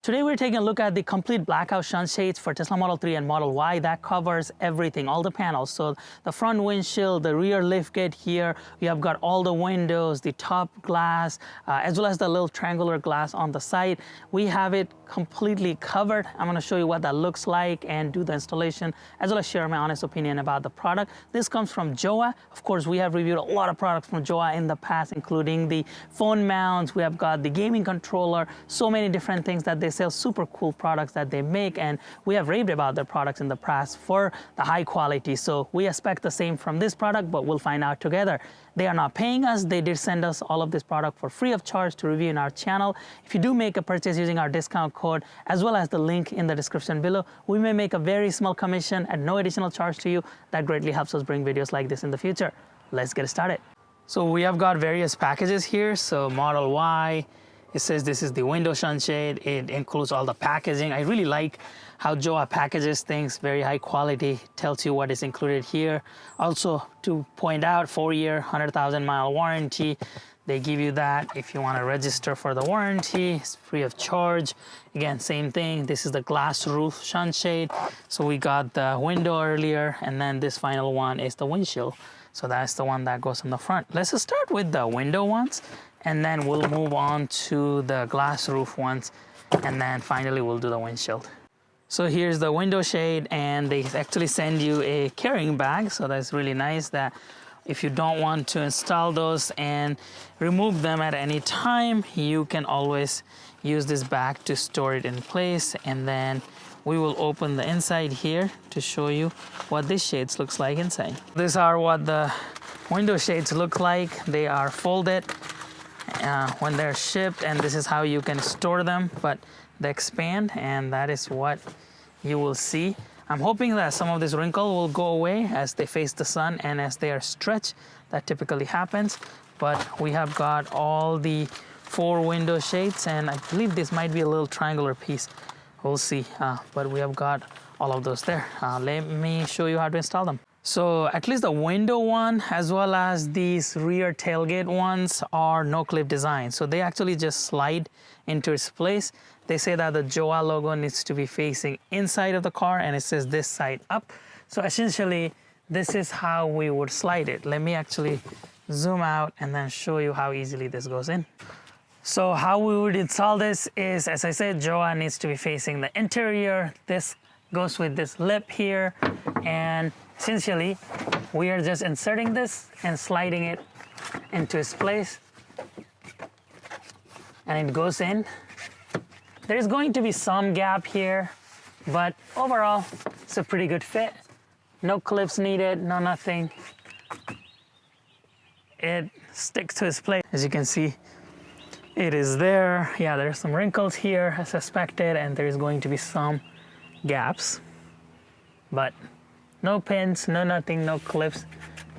Today we're taking a look at the complete blackout sunshades for Tesla Model 3 and Model Y. That covers everything, all the panels. So the front windshield, the rear liftgate here, we have got all the windows, the top glass, as well as the little triangular glass on the side. We have it completely covered. I'm going to show you what that looks like and do the installation, as well as share my honest opinion about the product. This comes from Jowua. Of course, we have reviewed a lot of products from Jowua in the past, including the phone mounts. We have got the gaming controller, so many different things that they sell, super cool products that they make, and we have raved about their products in the past for the high quality. So we expect the same from this product, but we'll find out together. They are not paying us. They did send us all of this product for free of charge to review in our channel. If you do make a purchase using our discount code, as well as the link in the description below, we may make a very small commission at no additional charge to you. That greatly helps us bring videos like this in the future. Let's get started. So we have got various packages here. So Model Y, it says this is the window sunshade. It includes all the packaging. I really like how Jowua packages things, very high quality, tells you what is included here. Also, to point out, 4-year, 100,000 mile warranty. They give you that if you want to register for the warranty. It's free of charge. Again, same thing. This is the glass roof sunshade. So we got the window earlier, and then this final one is the windshield. So that's the one that goes on the front. Let's just start with the window ones, and then we'll move on to the glass roof ones, and then finally we'll do the windshield. So here's the window shade, and they actually send you a carrying bag. So that's really nice that if you don't want to install those and remove them at any time, you can always use this bag to store it in place. And then we will open the inside here to show you what this shades looks like inside. These are what the window shades look like. They are folded when they're shipped, and this is how you can store them, but they expand, and that is what you will see. I'm hoping that some of this wrinkle will go away as they face the sun and as they are stretched. That typically happens, but we have got all the 4 window shades, and I believe this might be a little triangular piece. We'll see, but we have got all of those there. Let me show you how to install them. So at least the window one, as well as these rear tailgate ones, are no clip design. So they actually just slide into its place. They say that the Jowua logo needs to be facing inside of the car, and it says this side up. So essentially, this is how we would slide it. Let me actually zoom out and then show you how easily this goes in. So how we would install this is, as I said, Jowua needs to be facing the interior. This goes with this lip here, and essentially we are just inserting this and sliding it into its place, and it goes in. There's going to be some gap here, but overall it's a pretty good fit. No clips needed, no nothing. It sticks to its place. As you can see, it is there. Yeah, there's some wrinkles here as suspected, and there's going to be some gaps, but no pins, no nothing, no clips.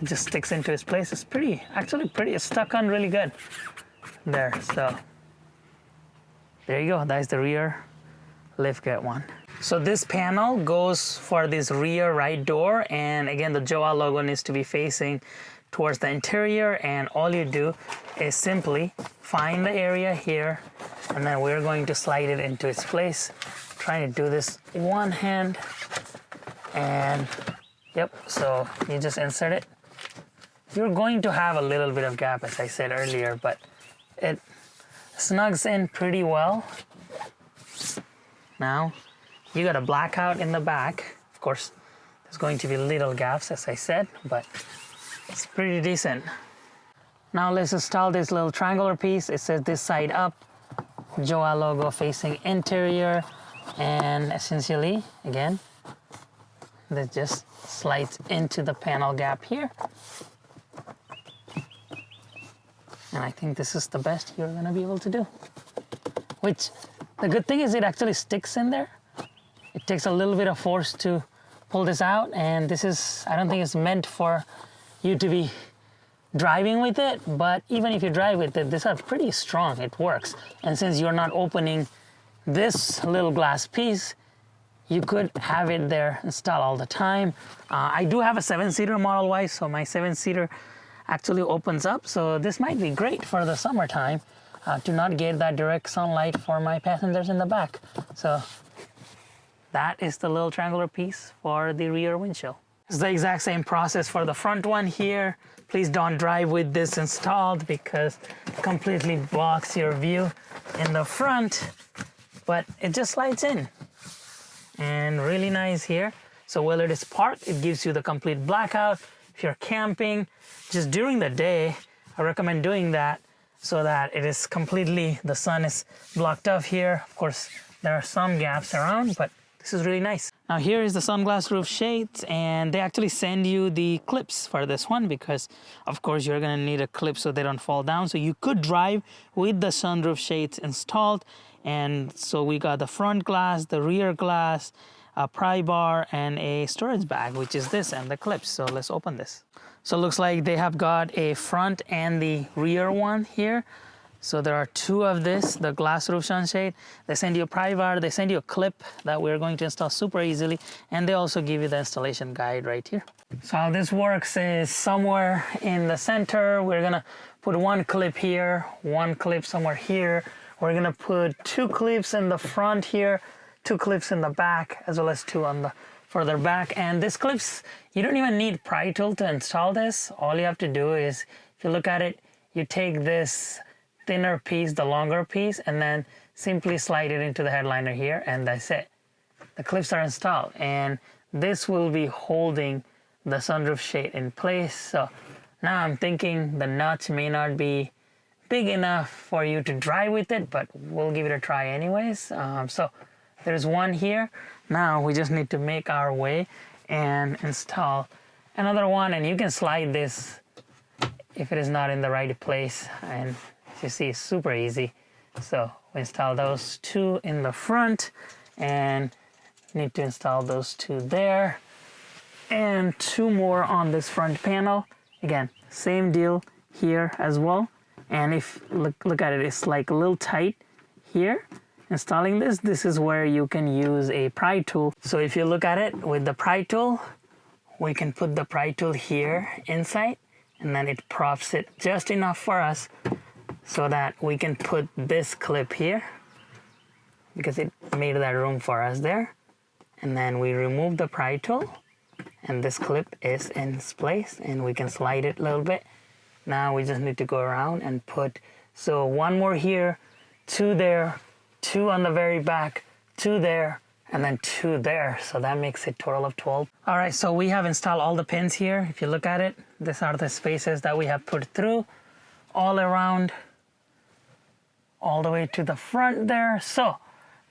It just sticks into its place. It's it's stuck on really good there. So there you go. That's the rear liftgate one. So this panel goes for this rear right door, and again, the Jowua logo needs to be facing towards the interior, and all you do is simply find the area here, and then we're going to slide it into its place. Trying to do this one hand, and yep, so you just insert it. You're going to have a little bit of gap, as I said earlier, but it snugs in pretty well. Now you got a blackout in the back. Of course, there's going to be little gaps, as I said, but it's pretty decent. Now let's install this little triangular piece. It says this side up, Jowua logo facing interior, and essentially, again, that just slides into the panel gap here. And I think this is the best you're gonna be able to do. Which, the good thing is it actually sticks in there. It takes a little bit of force to pull this out, and this is, I don't think it's meant for you to be driving with it, but even if you drive with it, these are pretty strong, it works. And since you're not opening this little glass piece, you could have it there installed all the time. I do have a 7-seater Model Y, so my 7-seater actually opens up, so this might be great for the summertime. to not get that direct sunlight for my passengers in the back. So that is the little triangular piece for the rear windshield. It's the exact same process for the front one here. Please don't drive with this installed because it completely blocks your view in the front, but it just slides in. And really nice here. So while it is parked, it gives you the complete blackout. If you're camping, just during the day, I recommend doing that so that it is completely, the sun is blocked off here. Of course, there are some gaps around, but this is really nice. Now here is the sunglass roof shades, and they actually send you the clips for this one because of course you're gonna need a clip so they don't fall down. So you could drive with the sunroof shades installed. And so we got the front glass, the rear glass, a pry bar, and a storage bag, which is this, and the clips. So let's open this. So it looks like they have got a front and the rear one here. So there are two of this, the glass roof sunshade. They send you a pry bar, they send you a clip that we're going to install super easily, and they also give you the installation guide right here. So how this works is somewhere in the center, we're gonna put one clip here, one clip somewhere here. We're gonna put two clips in the front here, two clips in the back, as well as two on the further back. And these clips, you don't even need pry tool to install this. All you have to do is, if you look at it, you take this thinner piece, the longer piece, and then simply slide it into the headliner here, and that's it. The clips are installed, and this will be holding the sunroof shade in place. So now I'm thinking the nuts may not be big enough for you to drive with it, but we'll give it a try anyways. So there's one here. Now we just need to make our way and install another one, and you can slide this if it is not in the right place, and you see, it's super easy. So we install those two in the front, and need to install those two there, and two more on this front panel. Again, same deal here as well. And if look at it, it's like a little tight here. Installing this is where you can use a pry tool. So if you look at it with the pry tool, we can put the pry tool here inside, and then it props it just enough for us so that we can put this clip here because it made that room for us there. And then we remove the pry tool, and this clip is in its place, and we can slide it a little bit. Now we just need to go around and put, so one more here, two there, two on the very back, two there, and then two there. So that makes it a total of 12. All right, so we have installed all the pins here. If you look at it, these are the spaces that we have put through all around, all the way to the front there. So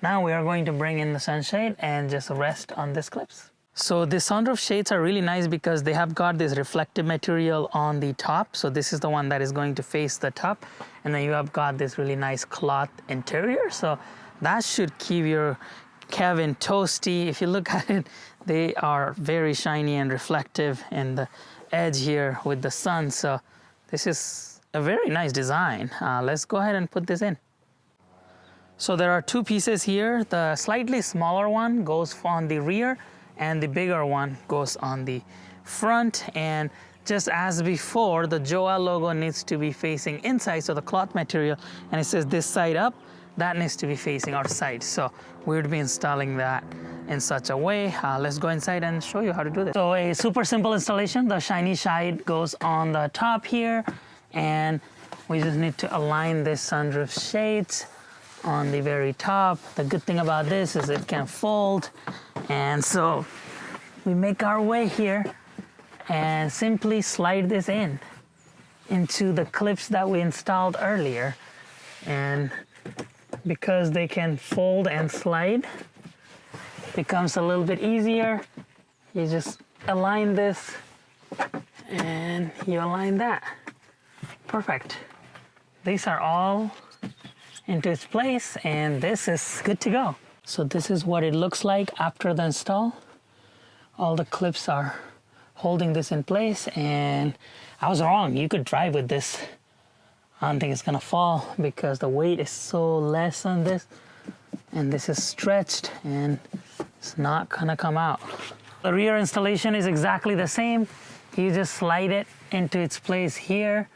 now we are going to bring in the sunshade and just rest on these clips. So the sunroof shades are really nice because they have got this reflective material on the top. So this is the one that is going to face the top. And then you have got this really nice cloth interior. So that should keep your cabin toasty. If you look at it, they are very shiny and reflective in the edge here with the sun. So this is a very nice design. Let's go ahead and put this in. So there are two pieces here. The slightly smaller one goes on the rear, and the bigger one goes on the front. And just as before, the Jowua logo needs to be facing inside, so the cloth material, and it says this side up, that needs to be facing outside. So we would be installing that in such a way. Let's go inside and show you how to do this. So a super simple installation. The shiny side goes on the top here, and we just need to align this sunroof shades on the very top. The good thing about this is it can fold, and so we make our way here and simply slide this in into the clips that we installed earlier. And because they can fold and slide, it becomes a little bit easier. You just align this and you align that. Perfect. These are all into its place, and this is good to go. So this is what it looks like after the install. All the clips are holding this in place, and I was wrong. You could drive with this. I don't think it's gonna fall because the weight is so less on this, and this is stretched and it's not gonna come out. The rear installation is exactly the same. You just slide it into its place here.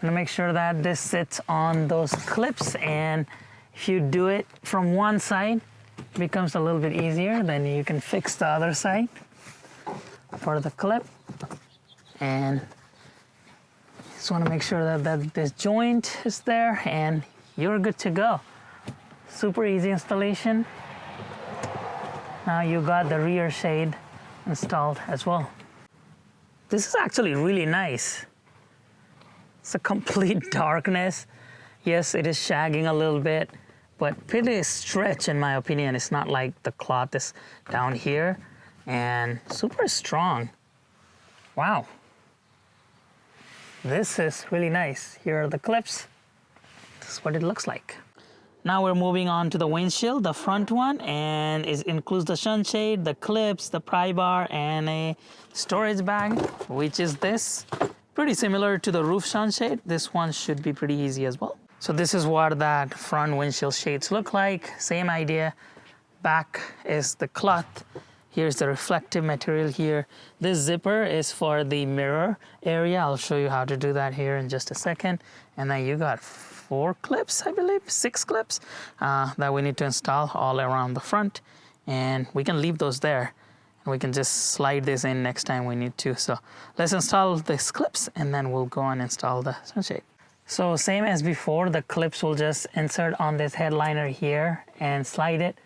gonna make sure that this sits on those clips, and if you do it from one side, it becomes a little bit easier. Then you can fix the other side for the clip. And just want to make sure that this joint is there, and you're good to go. Super easy installation. Now you got the rear shade installed as well. This is actually really nice. It's a complete darkness. Yes, it is shagging a little bit, but pretty stretch in my opinion. It's not like the cloth is down here, and super strong. Wow. This is really nice. Here are the clips. This is what it looks like. Now we're moving on to the windshield, the front one, and it includes the sunshade, the clips, the pry bar, and a storage bag, which is this. Pretty similar to the roof sunshade. This one should be pretty easy as well. So this is what that front windshield shades look like. Same idea. Back is the cloth. Here's the reflective material here. This zipper is for the mirror area. I'll show you how to do that here in just a second. And then you got 4 clips, I believe, 6 clips that we need to install all around the front. And we can leave those there. And we can just slide this in next time we need to. So let's install these clips, and then we'll go and install the sunshade. So same as before, the clips will just insert on this headliner here and slide it.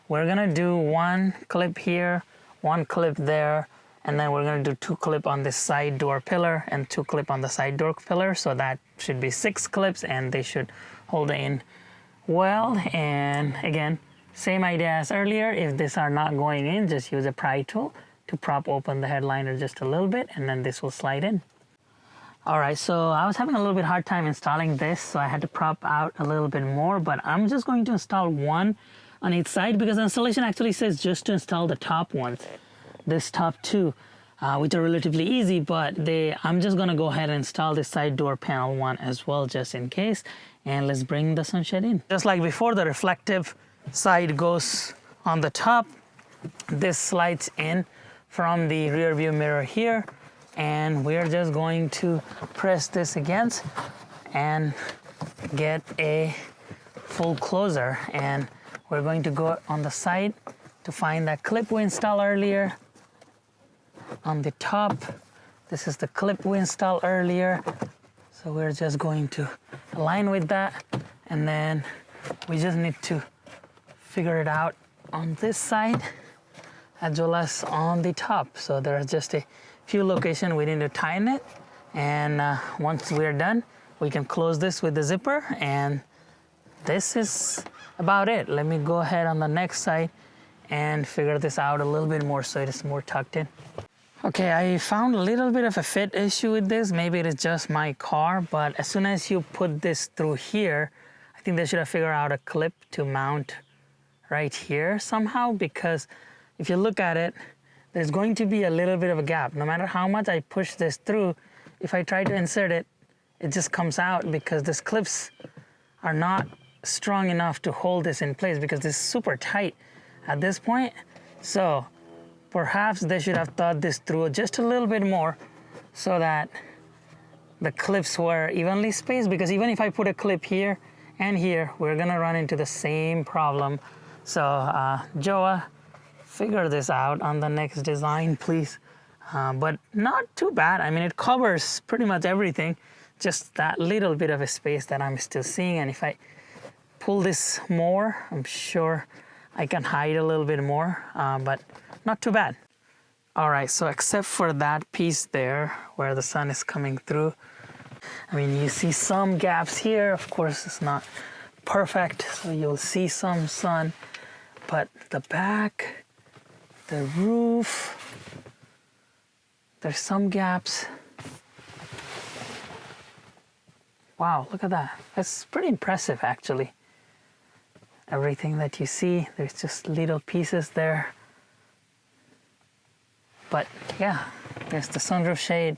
We're gonna do 1 clip here, 1 clip there, and then we're gonna do 2 clip on this side door pillar and 2 clip on the side door pillar. So that should be 6 clips, and they should hold in well. And again, same idea as earlier. If these are not going in, just use a pry tool to prop open the headliner just a little bit, and then this will slide in. All right, so I was having a little bit hard time installing this, so I had to prop out a little bit more, but I'm just going to install 1 on each side, because the installation actually says just to install the top ones, this top 2, which are relatively easy, but I'm just gonna go ahead and install the side door panel one as well, just in case. And let's bring the sunshade in. Just like before, the reflective side goes on the top. This slides in from the rear view mirror here, and we're just going to press this against and get a full closer. And we're going to go on the side to find that clip we installed earlier. On the top, this is the clip we installed earlier. So we're just going to align with that, and then we just need to figure it out on this side as well as on the top. So there's just a few locations we need to tighten it, and once we're done, we can close this with the zipper, and this is about it. Let me go ahead on the next side and figure this out a little bit more so it is more tucked in. Okay, I found a little bit of a fit issue with this. Maybe it is just my car, but as soon as you put this through here, I think they should have figured out a clip to mount right here somehow, because if you look at it, there's going to be a little bit of a gap. No matter how much I push this through, if I try to insert it, it just comes out because these clips are not strong enough to hold this in place, because this is super tight at this point. So perhaps they should have thought this through just a little bit more so that the clips were evenly spaced, because even if I put a clip here and here, we're gonna run into the same problem. So Jowua, figure this out on the next design, please. But not too bad. I mean, it covers pretty much everything, just that little bit of a space that I'm still seeing. And if I pull this more, I'm sure I can hide a little bit more, but not too bad. All right, so except for that piece there where the sun is coming through, I mean, you see some gaps here. Of course, it's not perfect, so you'll see some sun, but the back, the roof, there's some gaps. Wow, look at that. That's pretty impressive, actually. Everything that you see, there's just little pieces there. But yeah, there's the sunroof shade.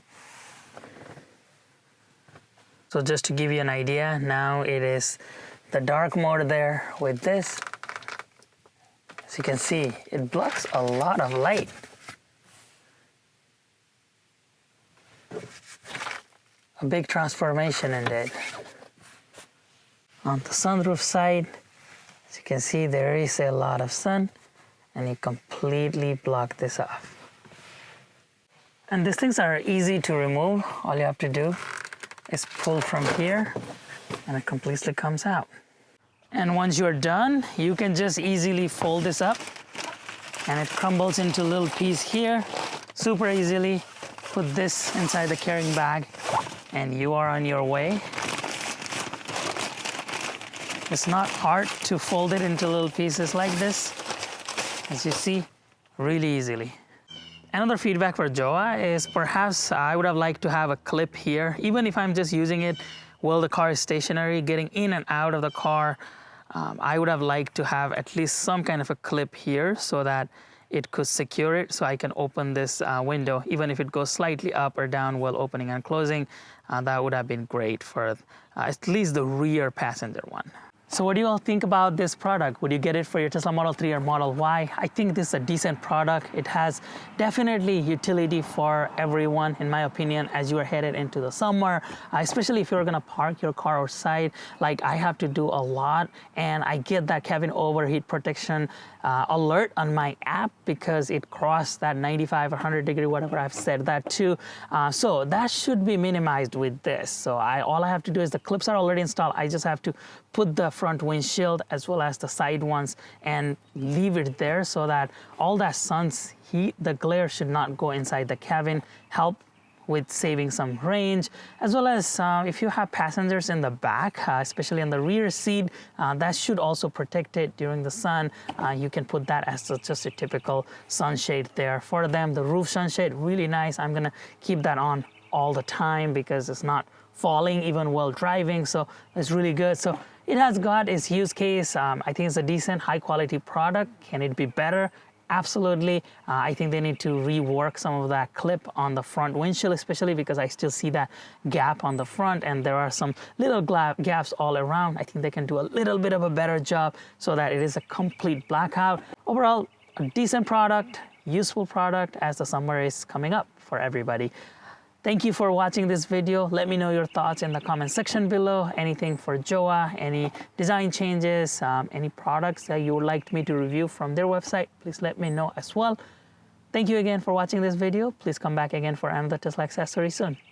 So just to give you an idea, now it is the dark mode there with this. As you can see, it blocks a lot of light. a big transformation in it. On the sunroof side, as you can see, there is a lot of sun, and you completely block this off. And these things are easy to remove. All you have to do is pull from here, and it completely comes out. And once you're done, you can just easily fold this up, and it crumbles into a little piece here, super easily. Put this inside the carrying bag, and you are on your way. It's not hard to fold it into little pieces like this, as you see, really easily. Another feedback for Jowua is perhaps I would have liked to have a clip here, even if I'm just using it while the car is stationary, getting in and out of the car. I would have liked to have at least some kind of a clip here so that it could secure it, so I can open this window, even if it goes slightly up or down while opening and closing. That would have been great for at least the rear passenger one. So what do you all think about this product? Would you get it for your Tesla Model 3 or Model Y? I think this is a decent product. It has definitely utility for everyone, in my opinion, as you are headed into the summer, especially if you're gonna park your car outside, like I have to do a lot, and I get that cabin overheat protection alert on my app because it crossed that 95 or 100 degree, whatever I've set that to. So that should be minimized with this. So all I have to do is the clips are already installed. I just have to put the front windshield as well as the side ones and leave it there so that all that sun's heat, the glare should not go inside the cabin, help with saving some range, as well as if you have passengers in the back, especially in the rear seat, that should also protect it during the sun. You can put that as just a typical sunshade there for them. The roof sunshade, really nice. I'm gonna keep that on all the time because it's not falling even while driving, so it's really good. So it has got its use case. I think it's a decent, high quality product. Can it be better? Absolutely. I think they need to rework some of that clip on the front windshield, especially because I still see that gap on the front, and there are some little gaps all around. I think they can do a little bit of a better job so that it is a complete blackout. Overall, a decent product, useful product as the summer is coming up for everybody. Thank you for watching this video. Let me know your thoughts in the comment section below. Anything for Jowua, any design changes, any products that you would like me to review from their website, please let me know as well. Thank you again for watching this video. Please come back again for another Tesla accessory soon.